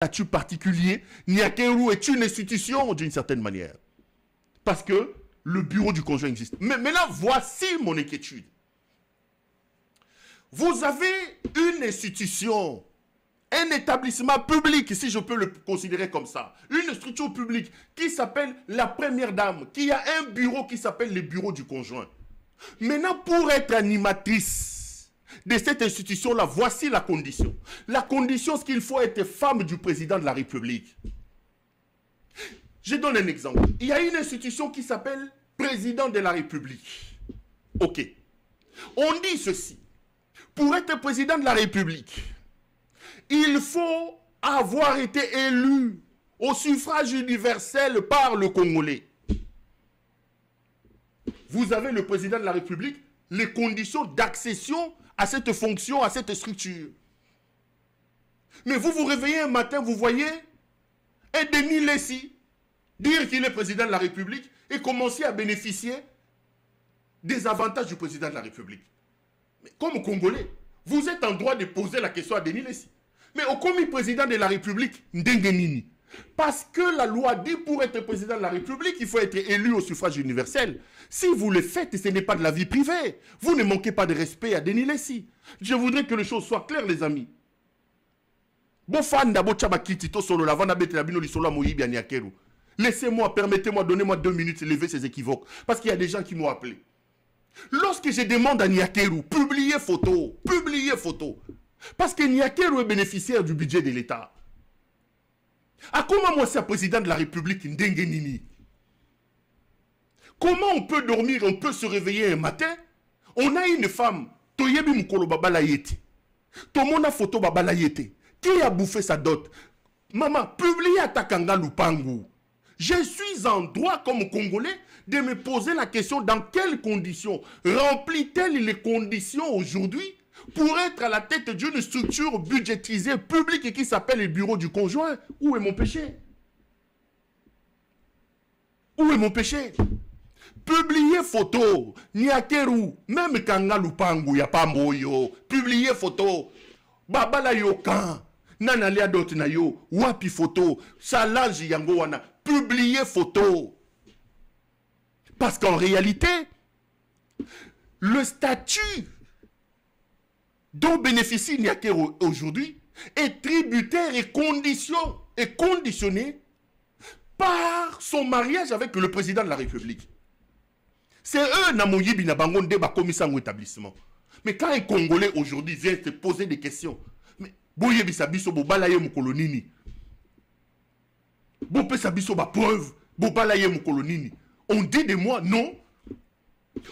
statut particulier. Niakeru est une institution d'une certaine manière. Parce que le bureau du conjoint existe. Mais maintenant, voici mon inquiétude. Vous avez une institution, un établissement public, si je peux le considérer comme ça, une structure publique qui s'appelle la première dame, qui a un bureau qui s'appelle le bureau du conjoint. Maintenant, pour être animatrice de cette institution-là, voici la condition. La condition, c'est qu'il faut être femme du président de la République. Je donne un exemple. Il y a une institution qui s'appelle président de la République. Ok. On dit ceci. Pour être président de la République, il faut avoir été élu au suffrage universel par le Congolais. Vous avez le président de la République, les conditions d'accession à cette fonction, à cette structure. Mais vous vous réveillez un matin, vous voyez un Denis Lessi dire qu'il est président de la République et commencer à bénéficier des avantages du président de la République. Mais comme Congolais, vous êtes en droit de poser la question à Denis Lessi. Mais au commis président de la République, Ndengenini. Parce que la loi dit pour être président de la République, il faut être élu au suffrage universel. Si vous le faites, ce n'est pas de la vie privée. Vous ne manquez pas de respect à Denis Lessi. Je voudrais que les choses soient claires, les amis. Laissez-moi, permettez-moi, donnez-moi 2 minutes de lever ces équivoques. Parce qu'il y a des gens qui m'ont appelé. Lorsque je demande à Niakeru, publiez photo. Parce que Niakeru est bénéficiaire du budget de l'État. À comment moi c'est président de la République Ndengenini? Comment on peut dormir, on peut se réveiller un matin? On a une femme, Toyebi Mukolo Babalayete. Tout le monde a photo Babalayete. Qui a bouffé sa dot? Maman, publiez à Takanga Lupangu. Je suis en droit comme Congolais de me poser la question dans quelles conditions remplit-elle les conditions aujourd'hui pour être à la tête d'une structure budgétisée publique qui s'appelle le bureau du conjoint. Où est mon péché? Où est mon péché? Publier photo, Niakeru, même Kanga Lupangu, ya Pamboyo, publier photo, Babala Yokan, Nanalia dot na yo, wapi photo, Salange yango wana, publier photo. Parce qu'en réalité, le statut dont bénéficie Niakeru aujourd'hui est tributaire et conditionné par son mariage avec le président de la République. C'est eux, Namoyibi Nabangonde, commis en établissement. Mais quand un Congolais aujourd'hui vient se poser des questions, mais Boyebi Sabiso, Bobalaye Moukolonini, Bopé Sabiso, preuve, Bobalaye Moukolonini, on dit de moi, non,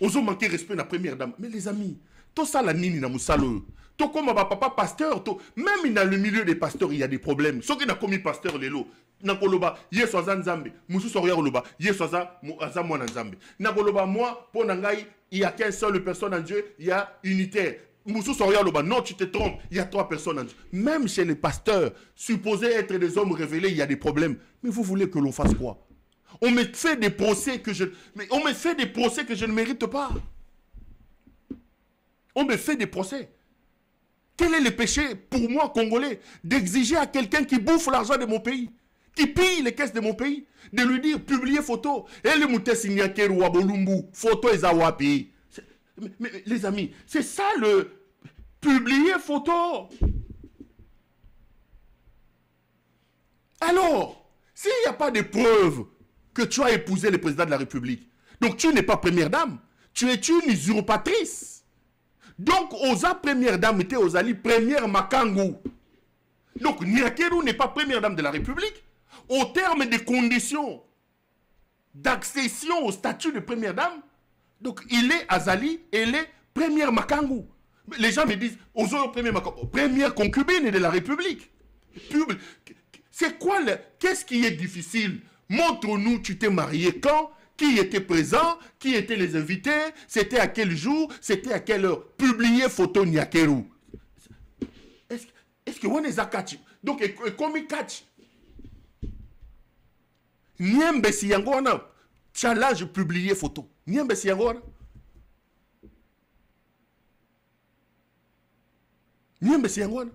on a manqué respect à la première dame. Mais les amis, tout ça, la nini na moussalo. Tout comme papa pasteur, même dans le milieu des pasteurs, il y a des problèmes. Ceux qui n'ont commis pasteur, les lots. Nakoloba, yeswaza nzambe, musu soria koloba, yeswaza mwana nzambe. Nakoloba, moi, pour Nangaï, il y a qu'une seule personne en Dieu, il y a unitaire. Musu soria koloba, non, tu te trompes, il y a 3 personnes en Dieu. Même chez les pasteurs, supposés être des hommes révélés, il y a des problèmes. Mais vous voulez que l'on fasse quoi? On me fait des procès que je ne mérite pas. On me fait des procès. Quel est le péché pour moi, Congolais, d'exiger à quelqu'un qui bouffe l'argent de mon pays, qui pille les caisses de mon pays, de lui dire, publiez photo. Et le moutessi Niakeru Wabolumbu, photo et zawapi. Mais les amis, c'est ça le publier photo. Alors, s'il n'y a pas de preuves que tu as épousé le président de la République, donc tu n'es pas première dame, tu es une usurpatrice. Donc, Oza première dame était Ozali première Makangu. Donc, Niakeru n'est pas première dame de la République. Au terme des conditions d'accession au statut de première dame, donc il est Azali et elle est première Makangu. Les gens me disent, Ozo première Makangu, première concubine de la République. C'est quoi qu'est-ce qui est difficile? Montre-nous, tu t'es marié quand? Qui était présent? Qui étaient les invités? C'était à quel jour? C'était à quelle heure? Publier photo Niakeru. Est-ce que on est catch? Donc, comme il catch? Niembe si yangona. Challenge publier photo. Niembe si yangona. Niembe si yangona.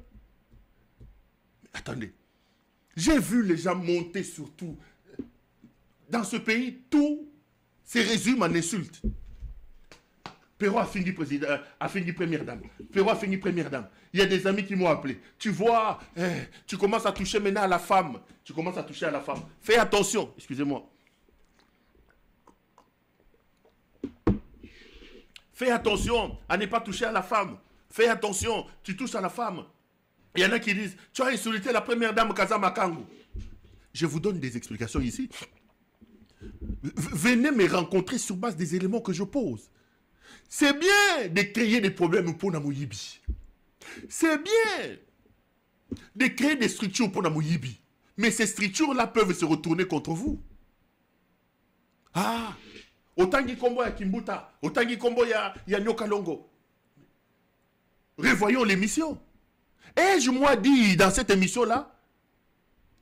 Attendez. J'ai vu les gens monter sur tout. Dans ce pays, tout se résume en insultes. Perrault a fini président, a fini première dame. Perrault a fini première dame. Il y a des amis qui m'ont appelé. Tu vois, tu commences à toucher maintenant à la femme. Tu commences à toucher à la femme. Fais attention, excusez-moi. Fais attention à ne pas toucher à la femme. Fais attention, tu touches à la femme. Il y en a qui disent, tu as insulté la première dame Kaza Makangu. Je vous donne des explications ici. Venez me rencontrer sur base des éléments que je pose. C'est bien de créer des problèmes pour Namoyibi. C'est bien de créer des structures pour Namoyibi. Mais ces structures-là peuvent se retourner contre vous. Ah, Otangi Kombo ya Kimbuta, Otangi Kombo ya Nyokalongo. Revoyons l'émission. Ai-je moi dit dans cette émission-là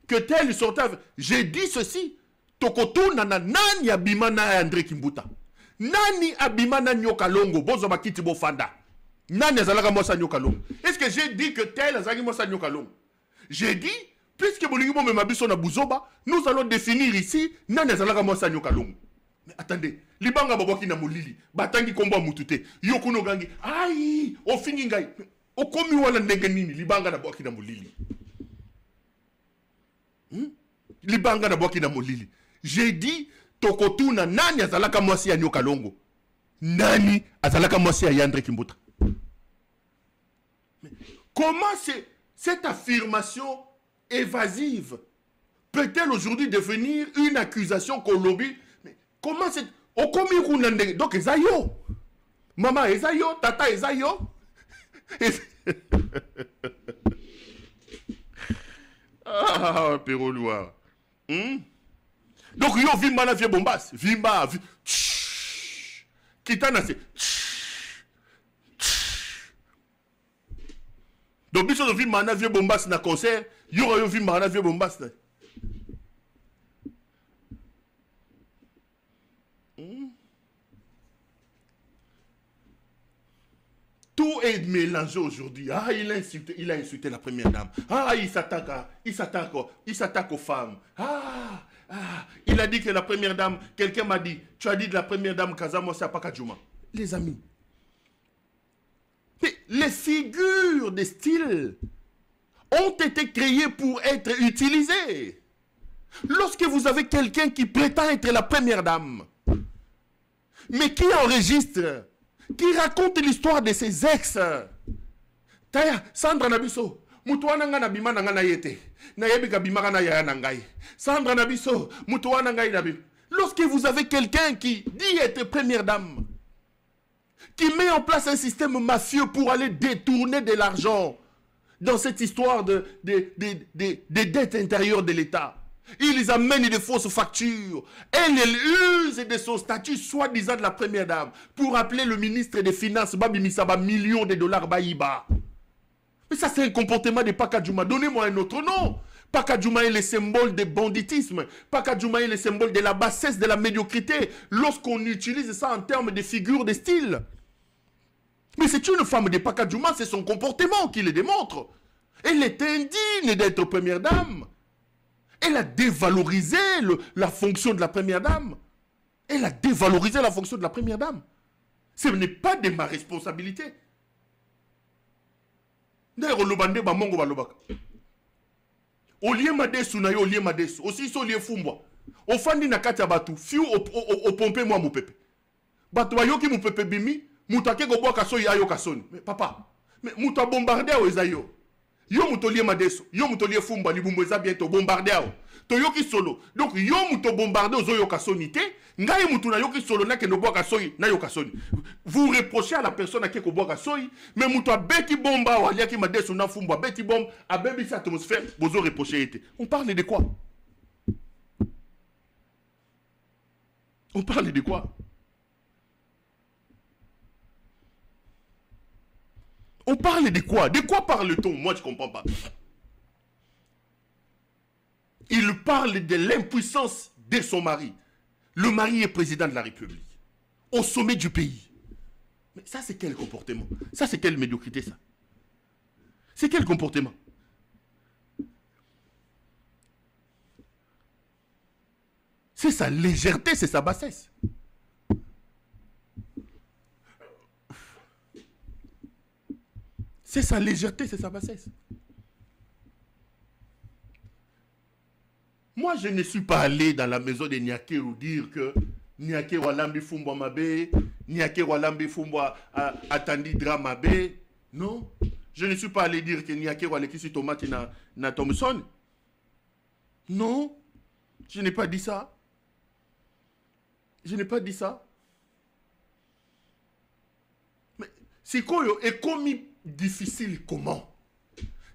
que tel sortait... J'ai dit ceci. Tokoto nana nani abimana André Kimbuta. Nani abimana Nyokalongo. Bozo bakiti bofanda. Nani azalaka mosa Nyokalongo. Est-ce que j'ai dit que tel azalaki mosa Nyokalongo? J'ai dit, puisque Bolingibo me mabiso na Buzoba, nous allons définir ici nani azalaka mosa Nyokalongo. Mais attendez, libanga babwaki na molili, batangi kombo mutute, yokuno gangi, aïe, ofingi ngai. Okomi wana ndenge nini libanga na bwaki na molili. Libanga na bwaki na molili. J'ai dit tokotuna nani azalaka mwasi ya Nyokalongo. Nani azalaka mwasi ya André Kimbuta. Mais comment cette affirmation évasive peut-elle aujourd'hui devenir une accusation qu'on lobby? Mais comment c'est okomi kuna ndenge donc ezayo. Maman ezayo, tata ezayo. Ah, Perrault Loire. Donc, yo vimba na vie bombas. Vimba. Kitana c'est. Donc, biso vimba na vie bombas na concert. Yo vimba na vie bombas. Tout est mélangé aujourd'hui. Ah, il a insulté la première dame. Ah, il s'attaque aux femmes. Il a dit que la première dame, quelqu'un m'a dit, tu as dit de la première dame Kazamo Sapakadjouma. Les amis, mais les figures de style ont été créées pour être utilisées. Lorsque vous avez quelqu'un qui prétend être la première dame, mais qui enregistre, qui raconte l'histoire de ses ex. Taya, Sandra Nabiso, Mutuana na bima na ngana yete. Na yebika bima na ya nangai. Sandra Nabiso, Mutuana ngai nabi. Lorsque vous avez quelqu'un qui dit être première dame, qui met en place un système mafieux pour aller détourner de l'argent dans cette histoire de dettes intérieures de l'État, ils amènent des fausses factures. Elle use de son statut soi-disant de la première dame pour appeler le ministre des Finances Babi Misaba millions de dollars Baïba. Mais ça c'est un comportement de Pakadjouma. Donnez-moi un autre nom. Pakadjouma est le symbole de banditisme. Pakadjouma est le symbole de la bassesse, de la médiocrité. Lorsqu'on utilise ça en termes de figure de style. Mais c'est une femme de Pakadjouma, c'est son comportement qui le démontre. Elle est indigne d'être première dame. Elle a dévalorisé la fonction de la première dame. Elle a dévalorisé la fonction de la première dame. Ce n'est pas de ma responsabilité. D'ailleurs, le ba mongo ba lobaka. Olie madesu na yo olie madesu. Aussi so olie fumbwa. Ofandi na kati ya batu. Fiu o pompe moi mo pepe. Batu bayoki mo pepe bimi. Mutake go boka so yayo kasoni. Mais papa. Mais muta bombarder o ezayo. Yo mutolie madeso, yo mutolie fumba libumbo eza bientôt bombarder ao. To yoki solo. Donc yo muto bombarder ozo yoka sonité, ngai mutu na yoki solo na kendo boka soyi na yoka soni. Vous reprochez à la personne à qui ko boka soyi, mais muto a beti bomba o aliaki madeso na fumba beti bomb a bebi sa atmosphère, bozo reprocher été. On parle de quoi? On parle de quoi? On parle de quoi? De quoi parle-t-on? Moi, je ne comprends pas. Il parle de l'impuissance de son mari. Le mari est président de la République. Au sommet du pays. Mais ça, c'est quel comportement? Ça, c'est quelle médiocrité, ça? C'est quel comportement? C'est sa légèreté, c'est sa bassesse. C'est sa légèreté, c'est sa bassesse. Moi, je ne suis pas allé dans la maison de Nyakeru dire que Nyakeru Walambi Fumbwa Mabe, Nyakeru Walambi Fumbwa Atandi Drama Mabe. Non. Je ne suis pas allé dire que Nyakeru Walekisi Tomate na Thompson. Non. Je n'ai pas dit ça. Je n'ai pas dit ça. Mais c'est quoi et comme difficile comment?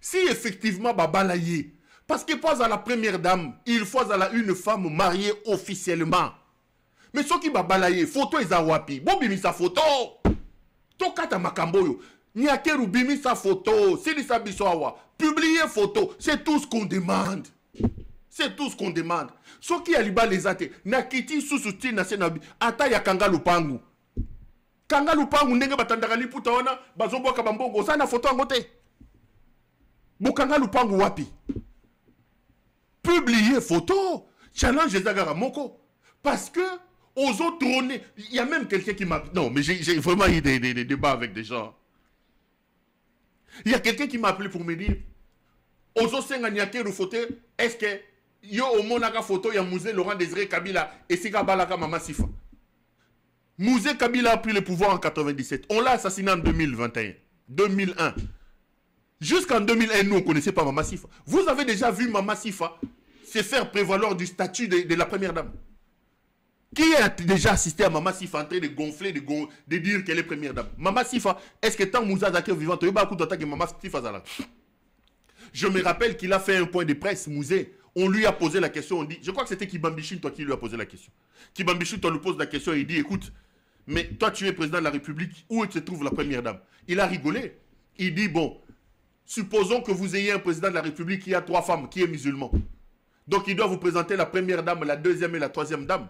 Si effectivement Babalaye, parce qu'il pose à la première dame, il faut à une femme mariée officiellement. Mais ce qui Babalaye, photo est à wapi. Bon bimi sa photo. Tokata makamboyo. Nyakeru bimi sa photo. Sili sa bisoawa. Publier photo. C'est tout ce qu'on demande. C'est tout ce qu'on demande. Ce qui a liba les athées. Nakiti susuti na senabi. Ata ya kanga lupangu. Kanga lupangu ndenge batandaka liputa wana. Bazombo kabambongo. Sana photo angote. Bukanga lupangu wapi. Publier photo. Challenge Zagara Moko. Parce que aux autres tournées, il y a même quelqu'un qui m'a... Non, mais j'ai vraiment eu des débats avec des gens. Il y a quelqu'un qui m'a appelé pour me dire aux autres Senganyakeru photo, est-ce que yo au monaka photo, il y a Musée Laurent Désiré Kabila et Sika Balaka Mama Sifa. Musée Kabila a pris le pouvoir en 97. On l'a assassiné en 2021. 2001. Jusqu'en 2001, nous, on ne connaissait pas Mama Sifa. Vous avez déjà vu Mama Sifa se faire prévaloir du statut de la première dame. Qui a déjà assisté à Mama Sifa en train de gonfler, de dire qu'elle est première dame? Mama Sifa, est-ce que tant Moussa Zakir vivant, tu as que Mama Sifa Zala? Je me rappelle qu'il a fait un point de presse, Mouzé. On lui a posé la question, on dit, je crois que c'était Kibambichin, toi qui lui a posé la question. Kibambichin, toi lui pose la question et il dit, écoute, mais toi tu es président de la République, où se trouve la première dame? Il a rigolé. Il dit, bon, supposons que vous ayez un président de la République qui a 3 femmes, qui est musulman. Donc il doit vous présenter la première dame, la deuxième et la troisième dame.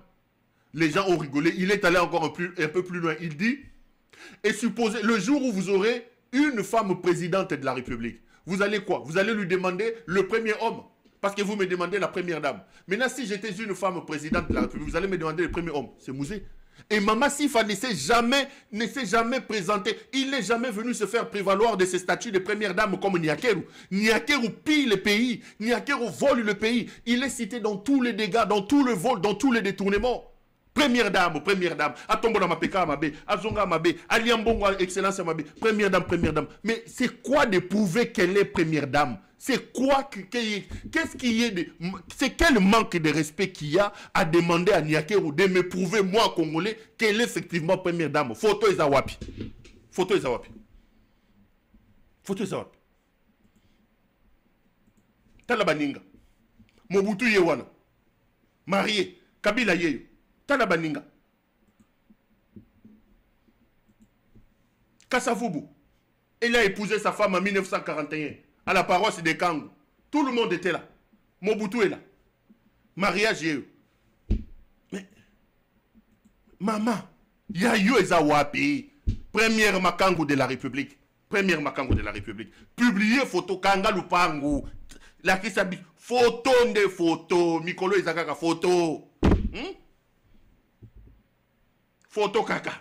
Les gens ont rigolé. Il est allé encore un peu plus loin. Il dit, et supposez, le jour où vous aurez une femme présidente de la République, vous allez quoi? Vous allez lui demander le premier homme. Parce que vous me demandez la première dame. Maintenant, si j'étais une femme présidente de la République, vous allez me demander le premier homme. C'est Mouzé. Et Mama Sifa ne s'est jamais présenté. Il n'est jamais venu se faire prévaloir de ses statuts de première dame comme Nyakeru. Nyakeru pille le pays. Nyakeru vole le pays. Il est cité dans tous les dégâts, dans tout le vol, dans tous les détournements. Première dame, première dame. Atombo na mapeka mabe, azonga mabe, aliambongo excellence mabe, première dame, première dame. Mais c'est quoi de prouver qu'elle est première dame? C'est quoi qu'est-ce qui est de... C'est quel manque de respect qu'il y a à demander à Nyakeru de me prouver, moi, Congolais, qu'elle est effectivement première dame? Photo Ezawapi. Photo Ezawapi. Photo Ezawapi. Talabaninga. Mobutu Yewana. Marié. Kabila Yeyo. Talabaninga. Kassavubu. Il a épousé sa femme en 1941 à la paroisse de Kangu. Tout le monde était là. Mobutu est là. Mariage yeux. Mais maman, Yayo Ezawapi, première Makangu de la République. Première Makangu de la République. Publier photo Kanga Lupangu. La Kisabi. Photo de photo. Mikolo Ezakaka photo. Photo kaka.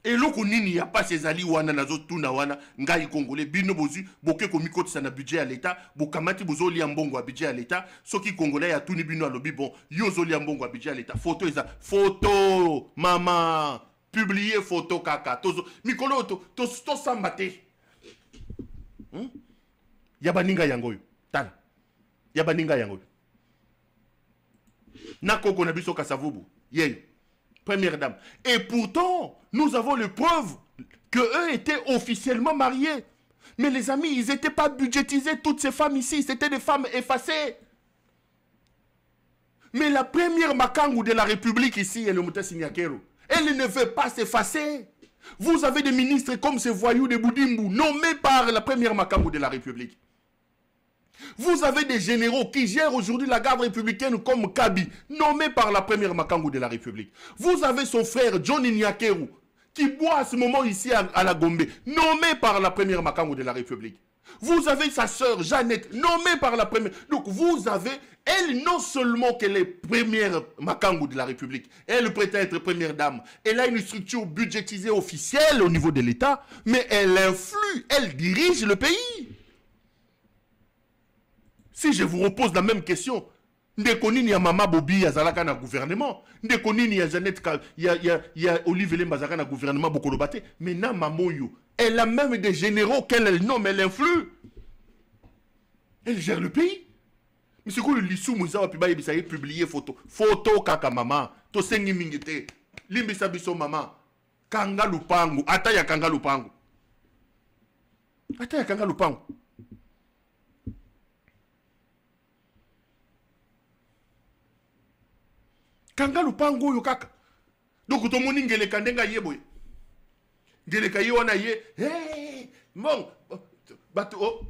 Et loko nini ya pas ces ali wana nazo tuna wana ngai congolais bino bozu boke ko mikoti sana budget à l'état bokamati bozoli ambongo à budget à l'état soki congolais ya tuni bino alobi bon yo zoli ambongo à budget à l'état photo eza photo maman publier photo kaka tozo mikolo to sambate yabaninga yango yo tala yabaninga yango yo Nakoko na biso Kassavubu, yeyo, première dame. Et pourtant, nous avons les preuves qu'eux étaient officiellement mariés. Mais les amis, ils n'étaient pas budgétisés, toutes ces femmes ici, c'était des femmes effacées. Mais la première Makangu de la République ici, elle est Moutessi Nyakeru. Elle ne veut pas s'effacer. Vous avez des ministres comme ces voyous de Boudimbu, nommés par la première Makangu de la République. Vous avez des généraux qui gèrent aujourd'hui la garde républicaine comme Kabi, nommé par la première Makangu de la République. Vous avez son frère Johnny Nyakeru, qui boit à ce moment ici à la Gombe, nommée par la première Makango de la République. Vous avez sa sœur Jeannette, nommée par la première. Donc vous avez, elle non seulement qu'elle est première Makango de la République, elle prétend être première dame, elle a une structure budgétisée officielle au niveau de l'État, mais elle influe, elle dirige le pays. Si je vous repose la même question, Ndekoni ni ya Mama Bobi azalaka na gouvernement, Ndekoni ni ya Jeannette, il y a Olive Lemba azalaka na gouvernement Bokolobate, mais na Mamoyo, elle a même des généraux qu'elle nomme, elle influe. Elle gère le pays. Mais c'est quoi le lissou Moussa Wapiba Yebisa y publié photo. Photo kaka maman. To sengi mingite. Limbisa biso maman. Kanga lupangu. Ata ya kanga lupangu. Ata ya kanga lupangu. Kanga lupangu yo kaka. Donc to moni ngeleka ndenga yeboy. Ngeleka ye wana ye. Hey! Bon. Bato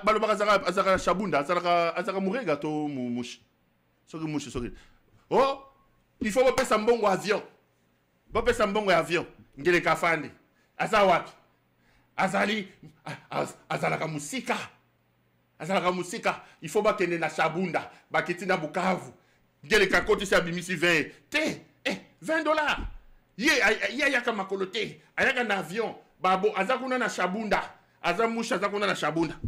balobaka azaka Shabunda azaka murega to mushi soki mushi soki oh il faut bapesa mbongo avion bapesa mbongo avion ngele kafande aza wapi azalaka musika il faut bakende na Shabunda bakiti na Bukavu ngele kakoti sa bimisi 20 te $20 ye ayaka makolote ayaka na avion babo azakuna na Shabunda Azamusha zakuna na Shabunda.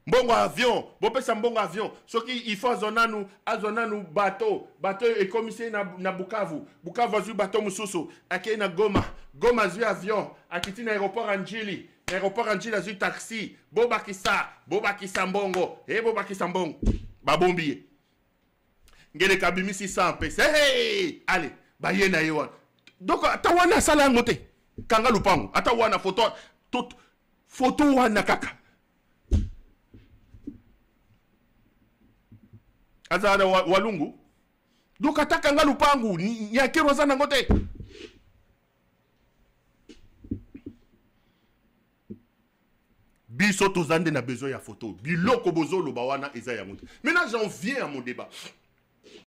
Mbongo avion, bopesa mbongo avion. Soki il faut azonanu bateau est commissaire na Bukavu. Bukavu azu bateau mususu, ake na Goma. Goma azu avion, akiti na aéroport Anjili. Aéroport Anjili azu taxi. Bobakisa mbongo. Bobakisa mbongo. Babombiye. Ngele kabimi 600 pesa. Hey! Allez, baye na yewa. Donc atawana sala ngote. Kanga lupango. Atawana photo wana kaka. Azara walungu. Donc ataka nga lupangu nyakero sana ngote. Biso tozande na besoin ya photo. Biloko bozolo bawana eza ya ngote. Maintenant j'en viens à mon débat.